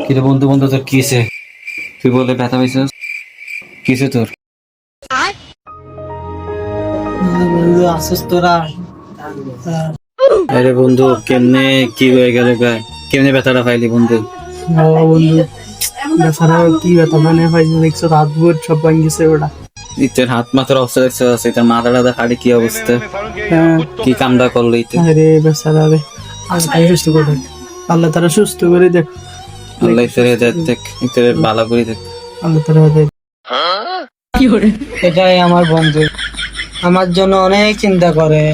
কিরে বন্ধু বন্ধু তোর কিসে? তুই বলে ব্যথা পাইছিস কিসে তোর? বন্ধু আসিস তোরা? আরে বন্ধু কেমনে কি হয়ে গেল গায়ে? কেমনে ব্যথাটা পাইলি বন্ধু? বন্ধু বেচারা কি ব্যথা মানে পাইছে দেখছো, রাত ভোর সব ভাঙিছে ওটা। তোর হাত মাথার অবস্থা দেখছে, তোর মাথা টাথা ফাটে কি অবস্থা? কি কামটা করলি তুই? আরে বেচারা রে, আল্লাহ সুস্থ করে দেখ, আল্লাহ তারা সুস্থ করে দেখ, আল্লাহ তোর দেখ তোর ভালো করে দেখ। আল্লাহ তারা দেখ। এটাই আমার বন্ধু, আমার জন্য অনেক চিন্তা করে।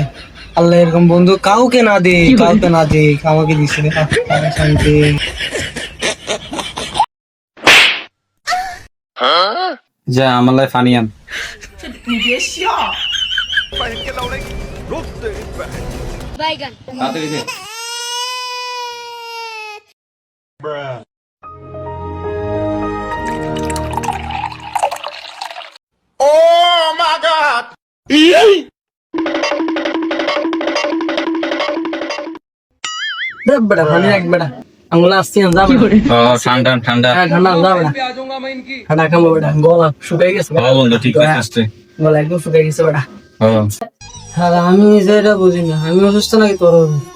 আল্লাহ এরকম বন্ধু কাউকে না দিক, কাউকে না দিক, আমাকে দিছে শান্তি। যা আমার লাই ফানি আন। তাড়াতাড়ি দে। দেখ বেটা পানি রাখ বেটা, আঙুল আসছি না যা বেটা। ঠান্ডা ঠান্ডা। হ্যাঁ ঠান্ডা যা বেটা, ঠান্ডা খাবো বেটা, গলা শুকাই গেছে বেটা। বন্ধু ঠিক আছে। গলা একদম শুকাই গেছে বেটা। হ্যাঁ হ্যাঁ আমি নিজে এটা বুঝি না, আমি অসুস্থ নাকি তোর অসুস্থ?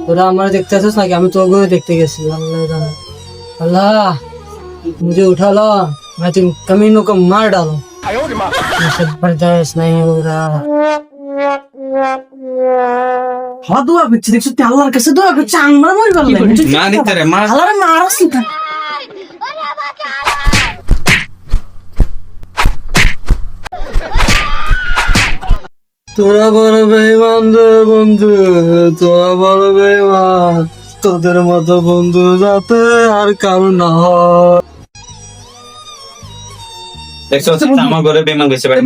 তোরা আমার দেখতে আসিস নাকি? আমি তোর দেখতে গেছি। আল্লাহ জানে। अल्लाह मुझे उठा लो, मैं तुम कमीनों को मार डालूं। मुझसे बर्दाश्त नहीं हो रहा। हाँ दुआ करছি দেখছো তুই আল্লাহর কাছে দোয়া করছিস, আমরা মরে গেলাম না নিতে রে মা। আল্লাহর মারাস না। তোরা বড় বেঈমান রে বন্ধু, তোরা বড় বেঈমান। তোদের মতো বন্ধু যাতে আর কারো না হয়। দেখছো আমার ঘরে বেমান গেছে ভাই।